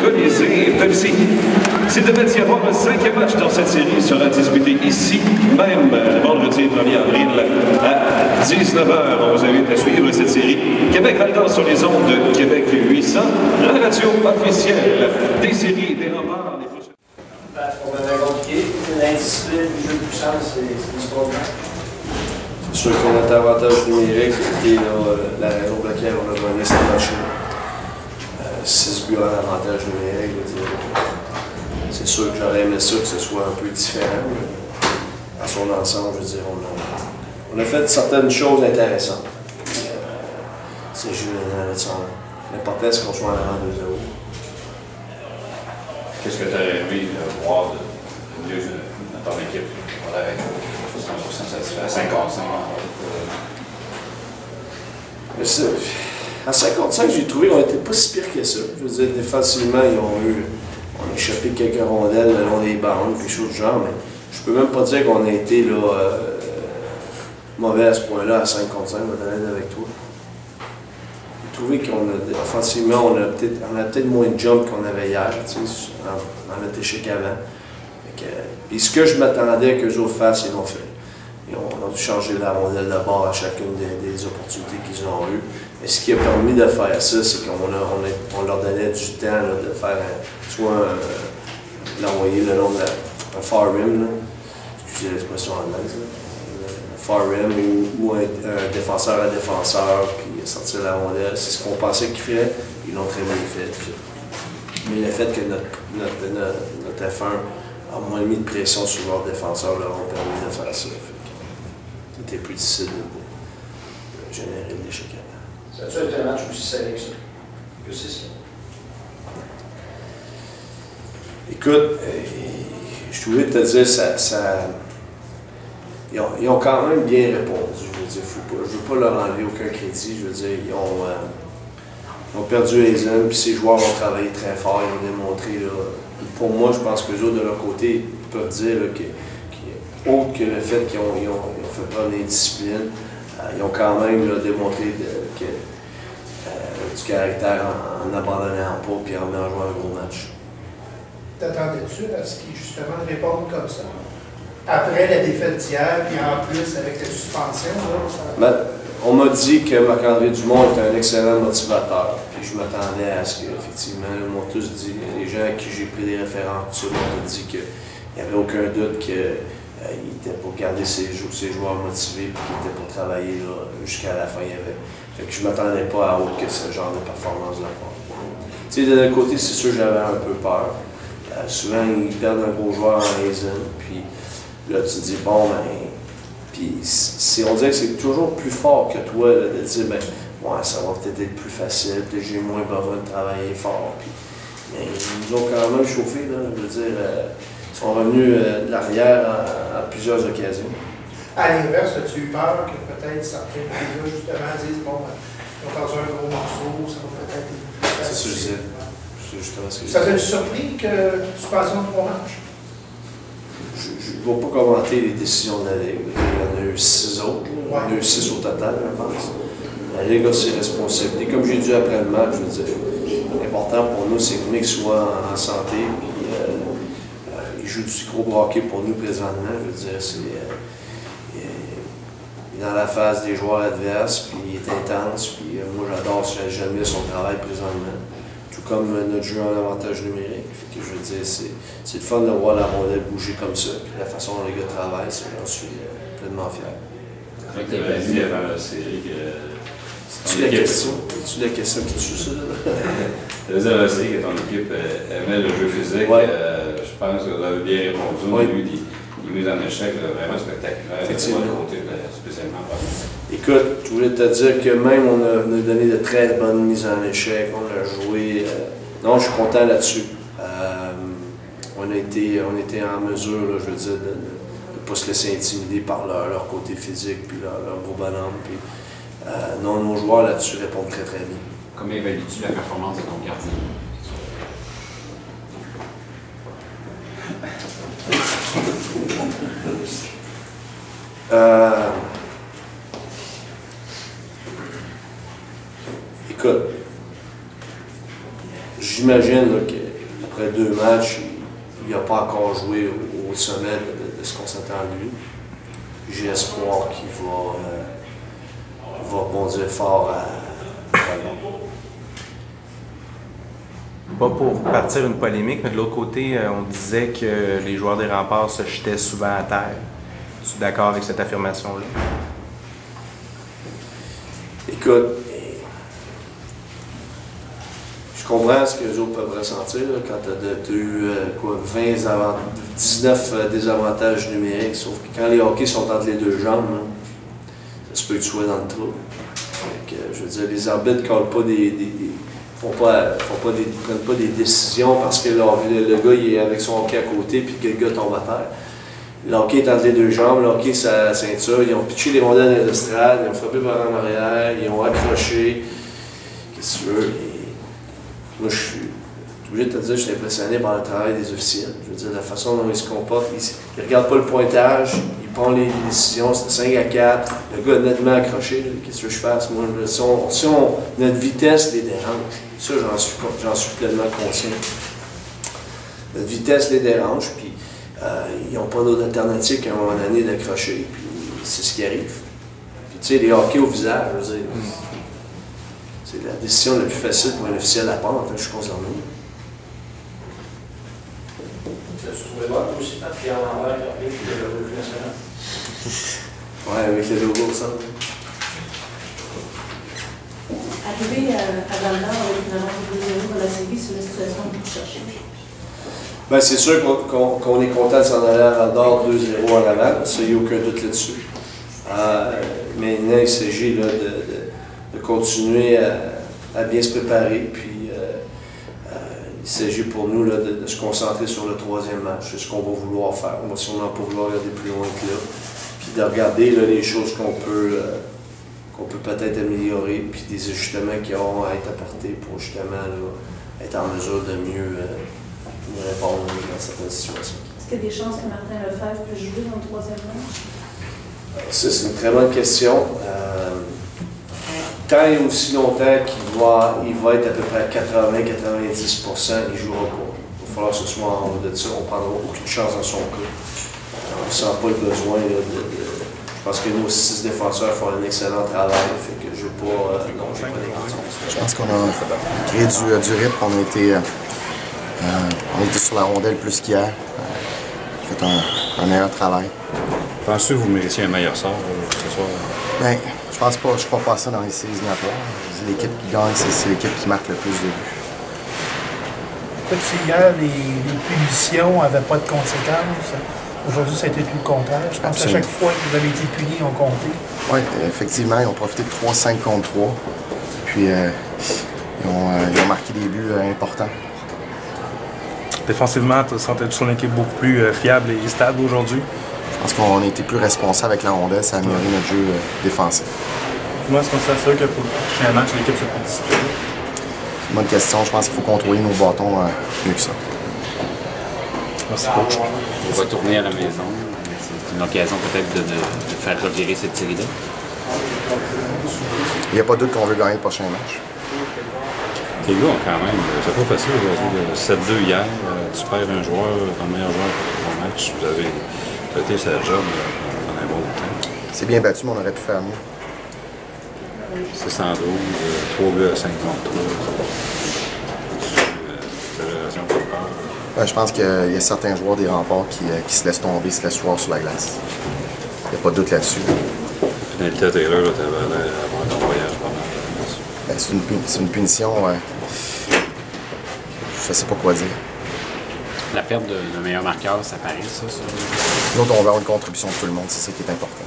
Colisée Pepsi. S'il devait y avoir un 5e match dans cette série, sera disputé ici, même vendredi 1er avril à 19h. On vous invite à suivre cette série. Québec Val sur les ondes de Québec 800, la radio officielle des séries des remparts. On m'avait compliqué. L'indiscipline du jeu de puissance, c'est l'histoire de match. C'est sûr que notre avantage numérique était la raison pour laquelle on a gagné ce match-là. 6 buts en avantage numérique. C'est sûr que j'aurais aimé ça que ce soit un peu différent. À son ensemble, je veux dire, on a fait certaines choses intéressantes. C'est génial. L'important, c'est qu'on soit en avant 2-0. Qu'est-ce que tu aurais aimé voir de mieux dans ton équipe? Voilà, 100% satisfait, à 55. À 55, j'ai trouvé qu'on n'était pas si pire que ça. Je veux dire, défensivement, on a échappé quelques rondelles le long des bandes, quelque chose du genre, mais je peux même pas dire qu'on a été là, mauvais à ce point-là, à 5 contre 5, je vais t'en avec toi. J'ai trouvé qu'offensivement, on a peut-être moins de jump qu'on avait hier, dans notre échec avant. Puis ce que je m'attendais qu'eux autres fassent, ils l'ont fait. Ils ont dû changer la rondelle de bord à chacune des opportunités qu'ils ont eues. Et ce qui a permis de faire ça, c'est qu'on leur donnait du temps là, de faire soit l'envoyer le long de un far rim, excusez l'expression anglaise, un far rim ou un défenseur à défenseur, puis sortir la rondelle. C'est ce qu'on pensait qu'ils feraient, ils l'ont très bien fait. Mais le fait que notre F1 a moins mis de pression sur leurs défenseurs leur ont permis de faire ça. C'était plus difficile de générer le déchet avant. Ça a-tu été un match aussi serré que ça? Que c'est ça? Écoute, je voulais te dire, ils ont quand même bien répondu. Je veux dire, je ne veux pas leur enlever aucun crédit. Je veux dire, ils ont perdu les hommes, puis ces joueurs ont travaillé très fort, ils ont démontré. Là, pour moi, je pense que les autres de leur côté peuvent dire autre que le fait qu'ils ont fait preuve d'indiscipline, ils ont quand même là, démontré du caractère en abandonnant pas et en venant jouer un gros match. T'attendais-tu à ce qu'ils justement répondent comme ça? Après la défaite d'hier, puis en plus avec la suspension, on m'a dit que Marc-André Dumont est un excellent motivateur. Puis je m'attendais à ce qu'effectivement, ils m'ont tous dit, les gens à qui j'ai pris des références, tout ça, m'ont dit qu'il n'y avait aucun doute qu'il était pour garder ses joueurs motivés et qu'il était pour travailler jusqu'à la fin. Fait que je ne m'attendais pas à autre que ce genre de performance de la part. Tu sais, de l'autre côté, c'est sûr que j'avais un peu peur. Souvent, ils perdent un gros joueur en Hazen, puis là, tu te dis, bon, ben. Puis on dirait que c'est toujours plus fort que toi là, de dire, ben, ouais, ça va peut-être être plus facile, peut-être j'ai moins besoin de travailler fort. Puis, mais ils nous ont quand même chauffé, là, je veux dire, ils sont revenus de l'arrière à plusieurs occasions. à l'inverse, as-tu eu peur que peut-être certains pays-là, justement, disent, bon, ils ont perdu un gros morceau, ça va peut-être être plus facile. C'est ce que je disais. C'est justement ce que je Ça disais. t'a surpris que tu passes en 3 matchs? Je ne vais pas commenter les décisions de la Ligue. Il y en a eu 6 autres. Il y en a eu 6 au total, je pense. La Ligue a ses responsabilités. Comme j'ai dit après le match, je veux dire, l'important pour nous, c'est que Mick soit en santé. Puis, il joue du gros hockey pour nous présentement. Je veux dire, il est dans la phase des joueurs adverses, puis il est intense. Puis, moi, j'aime bien son travail présentement. Tout comme notre jeu en avantage numérique. Fait que je veux dire, c'est le fun de voir la rondelle bouger comme ça. Puis la façon dont les gars travaillent, j'en suis pleinement fier. Tu avais dit avant la série que... C'est-tu la question qui tue ça? Tu avais dit avant la série que ton équipe aimait le jeu physique. Ouais. Je pense que vous avez bien répondu. On a eu des mises en échec vraiment spectaculaires. Effectivement. De votre côté, spécialement par Écoute, je voulais te dire que même on a donné de très bonnes mises en échec, on a joué. Non, je suis content là-dessus. On a été en mesure, là, je veux dire, de ne pas se laisser intimider par leur côté physique puis leur gros bonhomme. Puis, non, nos joueurs là-dessus répondent très très bien. Comment évalues-tu la performance de ton gardien? Écoute, j'imagine que après 2 matchs, il n'a pas encore joué au sommet de ce qu'on s'attend de lui. J'ai espoir qu'il va rebondir fort à Ballon. Pas pour partir une polémique, mais de l'autre côté, on disait que les joueurs des Remparts se jetaient souvent à terre. Es-tu d'accord avec cette affirmation-là? Écoute, je comprends ce que les autres peuvent ressentir là, quand tu as eu 19 désavantages numériques, sauf que quand les hockey sont entre les 2 jambes, là, ça se peut que tu sois dans le trou. Je veux dire, les arbitres ne collent pas prennent pas des décisions parce que le gars il est avec son hockey à côté puis que le gars tombe à terre. Le hockey est entre les 2 jambes, le hockey c'est sa ceinture, ils ont pitché les rondelles dans l'estrade, ils ont frappé par en arrière, ils ont accroché. Qu'est-ce que tu veux? Moi, je suis obligé de te dire que je suis impressionné par le travail des officiels. Je veux dire, la façon dont ils se comportent, ils ne regardent pas le pointage, ils prennent les décisions, c'est 5 à 4. Le gars est nettement accroché. Qu'est-ce que je fasse? Moi, notre vitesse les dérange. Ça, j'en suis pleinement conscient. Notre vitesse les dérange, puis ils n'ont pas d'autre alternative qu'à un moment donné d'accrocher, puis c'est ce qui arrive. Puis tu sais, les hockey au visage, je veux dire, c'est la décision la plus facile pour un officiel à prendre en tant que je suis concerné. As-tu trouvé bon aussi par Pierre Lambert qui a appelé pour le revue national? Oui, avec le logo, ça. Arrivé à Val-d'Or avec une avance de 2-0 dans la série, c'est une situation que vous cherchez. Bien, c'est sûr qu'on est content de s'en aller à Val-d'Or 2-0 en avant, ça, il n'y a aucun doute là-dessus. Maintenant, il s'agit là, de continuer à bien se préparer, puis il s'agit pour nous là, de se concentrer sur le 3e match, c'est ce qu'on va vouloir faire. On va sûrement pas vouloir regarder plus loin que là, puis de regarder là, les choses qu'on peut peut-être améliorer, puis des ajustements qui auront à être apportés pour justement là, être en mesure de mieux répondre dans certaines situations. Est-ce qu'il y a des chances que Martin Lefebvre puisse jouer dans le 3e match? Ça, c'est une très bonne question. Tant et aussi longtemps qu'il va être à peu près à 80-90%, il ne jouera pas. Il va falloir que ce soit en haut de ça. On ne prendra aucune chance dans son cas. On ne sent pas le besoin là, je pense que nos 6 défenseurs font un excellent travail. Fait que je ne veux pas. Non, je n'ai pas d'intention. Je pense qu'on a créé du rythme. On a été sur la rondelle plus qu'hier. On a fait un meilleur travail. Pensez-vous que vous méritiez un meilleur sort ce soir? Bien, je pense pas. Je ne crois pas à ça dans les séries éliminatoires. L'équipe qui gagne, c'est l'équipe qui marque le plus de buts. Hier, les punitions n'avaient pas de conséquences. Aujourd'hui, ça a été tout le contraire. Je pense qu'à chaque fois que vous avez été punis, ils ont compté. Oui, effectivement, ils ont profité de 3-5 contre 3. Puis, ils ont marqué des buts importants. Défensivement, tu sentais sur une équipe beaucoup plus fiable et stable aujourd'hui? Je pense qu'on a été plus responsable avec la rondelle, ça a amélioré notre jeu défensif. Comment est-ce qu'on s'assure que pour le prochain match, l'équipe se peut discipliner? C'est une bonne question. Je pense qu'il faut contrôler nos bâtons mieux que ça. Merci coach. On va tourner à la maison. C'est une occasion peut-être de faire revirer cette série-là. Il n'y a pas de doute qu'on veut gagner le prochain match. Tes gars ont quand même, c'est pas facile aujourd'hui. 7-2 hier, tu perds un joueur, ton meilleur joueur pour ton match. Vous avez été sa job pendant un bon temps. C'est bien battu, mais on aurait pu faire mieux. 612, 3 buts à 5 contre 3. Ouais, je pense qu'il y a certains joueurs des Remparts qui se laissent tomber, se laissent choir sur la glace. Il n'y a pas de doute là-dessus. Pénalité à Taylor, tu avais l'air d'avoir ton voyage pas mal. Ben, c'est une punition. Je ne sais pas quoi dire. La perte d'un meilleur marqueur, ça paraît, ça? Nous autres, on veut avoir une contribution de tout le monde, c'est ça qui est important.